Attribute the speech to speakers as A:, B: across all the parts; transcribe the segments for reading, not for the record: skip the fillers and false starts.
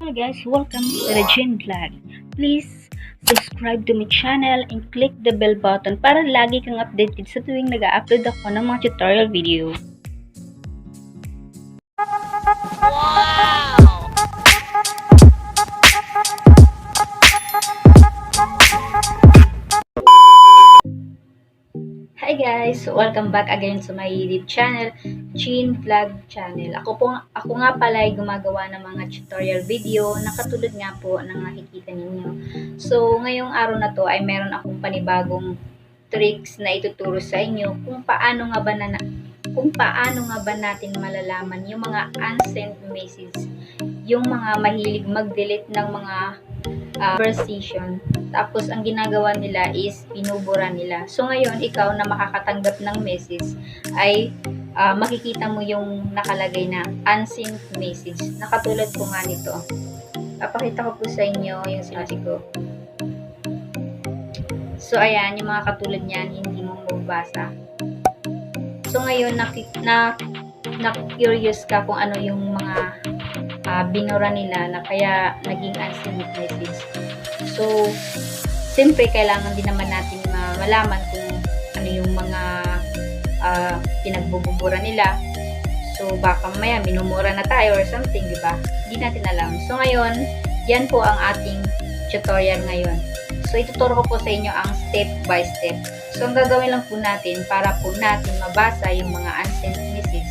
A: Hi guys, welcome to the Jane Vlog. Please subscribe to my channel and click the bell button para lagi kang updated sa tuwing nag-upload ako ng mga tutorial video. Hi guys, welcome back again to my YouTube channel, Jane Vlog channel. Ako nga pala ay gumagawa ng mga tutorial video na katulad nga po ng nakikita ninyo. So, ngayong araw na to ay meron akong panibagong tricks na ituturo sa inyo kung paano nga ba natin malalaman yung mga unsent messages, yung mga mahilig mag-delete ng mga conversation. Tapos, ang ginagawa nila is pinubura nila. So, ngayon, ikaw na makakatanggap ng message ay makikita mo yung nakalagay na unsent message. Nakatulad po nga nito. Papakita ko po sa inyo yung sinabi ko. So, ayan, yung mga katulad niyan, hindi mo mababasa. So, ngayon, na-curious ka kung ano yung mga binura nila na kaya naging unsent message. So, siyempre, kailangan din naman natin malaman kung ano yung mga pinagbubura nila. So, baka mamaya minumura na tayo or something, di ba? Hindi natin alam. So, ngayon, yan po ang ating tutorial ngayon. So, ituturo ko po sa inyo ang step by step. So, ang gagawin lang po natin para po natin mabasa yung mga unsent message,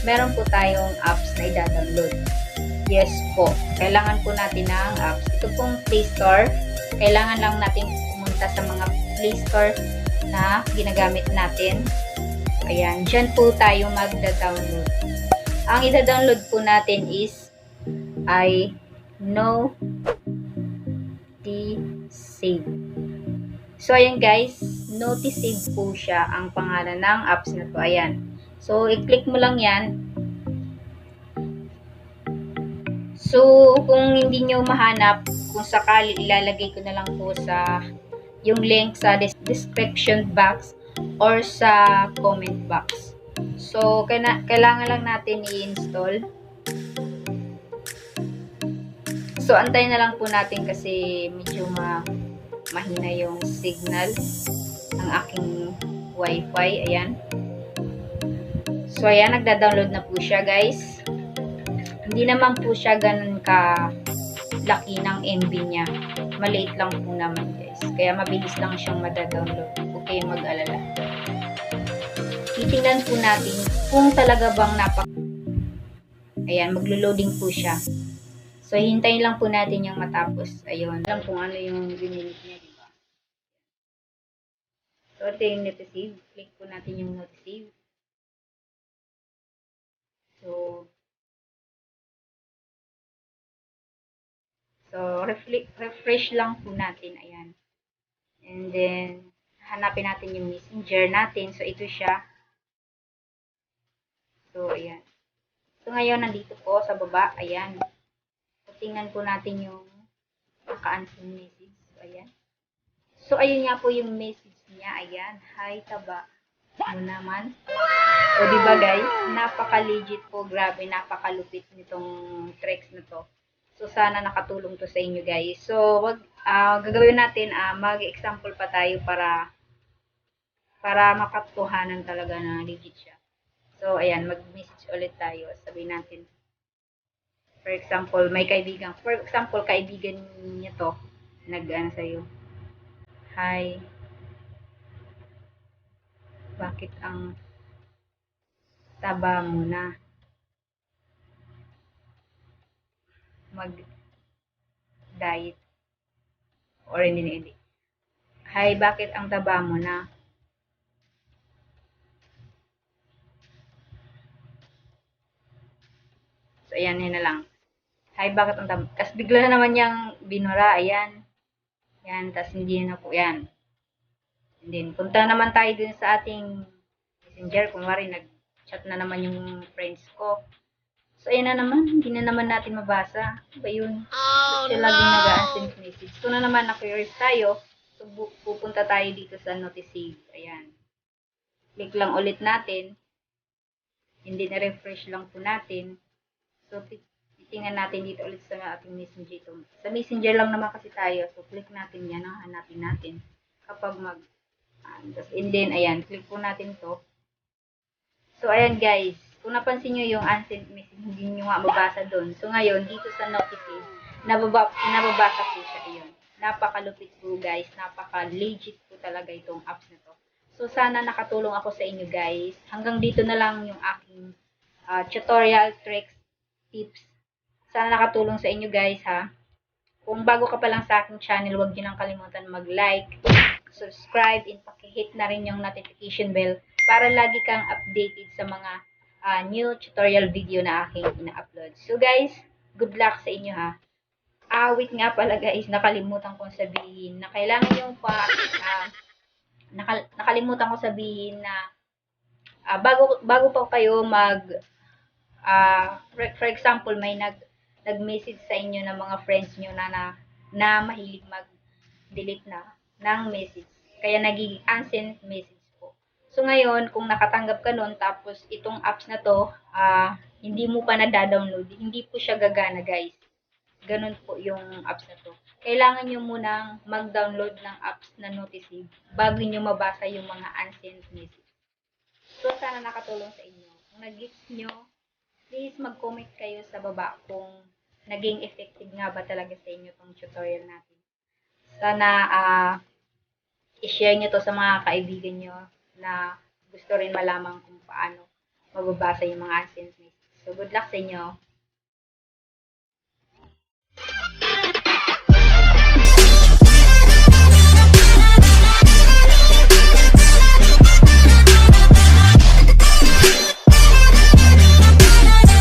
A: meron po tayong apps na i-download. Yes po. Kailangan po natin ng apps. Ito pong Play Store. Kailangan lang natin pumunta sa mga Play Store na ginagamit natin. Ayan. Diyan po tayo magda-download. Ang i-download po natin is Notisave. So, ayan guys. Notisave po siya ang pangalan ng apps na to. Ayan. So, i-click mo lang yan. So, kung hindi nyo mahanap, kung sakali, ilalagay ko na lang po sa yung link sa description box or sa comment box. So, kailangan lang natin i-install. So, antayin na lang po natin kasi medyo mahina yung signal ng aking wifi. Ayan. So, ayan, nagda-download na po siya guys. Hindi naman po siya ganun ka laki ng MB niya. Maliit lang po naman guys. Kaya mabilis lang siyang mada-download. Huwag kayong mag-alala. Titingnan po natin kung talaga bang Ayan, maglo-loading po siya. So, hintayin lang po natin yung matapos. Ayun. Alam kung ano yung ginilit niya, diba? So, ito yung Notisave. Click po natin yung Notisave. So, refresh lang po natin. Ayan. And then, hanapin natin yung messenger natin. So, ito siya. So, ayan. So, ngayon, nandito po sa baba. Ayan. So, tingnan po natin yung naka-unsend message. So, ayan. So, ayun nga po yung message niya. Ayan. Hi, taba mo naman. O, diba guys? Napaka-legit po. Grabe, napakalupit nitong tricks na to. So, sana nakatulong to sa inyo guys. So, gagawin natin, mag-example pa tayo para mapatuhanan talaga na legit siya. So, ayan, mag-message ulit tayo. Sabihin natin, for example, kaibigan niya to, nag-ano sa'yo. Hi, bakit ang taba mo na? Mag-diet. Or hindi. Hi, bakit ang taba mo na? So, ayan, yun na lang. Hi, bakit ang taba? Tapos bigla na naman niyang binura. Ayan. Yan, tapos hindi na po yan. And then, punta naman tayo dun sa ating messenger. Kunwari, nag-chat na naman yung friends ko. So, ayan na naman. Hindi na naman natin mabasa. Ano ba yun? Siya laging nag-unsend message. So, na naman, na-curious tayo. So, pupunta tayo dito sa Notisave. Ayan. Click lang ulit natin. And then, refresh lang po natin. So, tingnan natin dito ulit sa ating messenger ito. Sa messenger lang naman kasi tayo. So, click natin yan. Hanapin natin. Kapag and then, ayan, click po natin to. So, ayan guys. Kung napansin nyo yung unsent message, hindi nyo nga mabasa doon. So, ngayon, dito sa notices, nababasa po siya. Ayun. Napakalupit po guys. Napaka-legit po talaga itong apps na to. So, sana nakatulong ako sa inyo guys. Hanggang dito na lang yung aking tutorial, tricks, tips. Sana nakatulong sa inyo guys ha. Kung bago ka pa lang sa aking channel, huwag niyo nang kalimutan mag-like, subscribe, and pakihit na rin yung notification bell para lagi kang updated sa mga new tutorial video na aking ina-upload. So guys, good luck sa inyo ha. Wait nga pala guys, nakalimutan kong sabihin na kailangan yung nakalimutan ko sabihin na bago pa kayo for example, may nag-message sa inyo ng mga friends nyo na mahilig mag-delete na ng message. Kaya nagiging unsent message po. So ngayon, kung nakatanggap ka nun, tapos itong apps na to, hindi mo pa na-download, hindi po siya gagana guys. Ganun po yung apps na to. Kailangan nyo munang mag-download ng apps na Notisave bago nyo mabasa yung mga unsent message. So sana nakatulong sa inyo. Kung nag-gets nyo, please mag-comment kayo sa baba kung naging effective nga ba talaga sa inyo itong tutorial natin. Sana i-share nyo to sa mga kaibigan nyo na gusto rin malaman kung paano mababasa yung mga unsent messages. So, good luck sa inyo.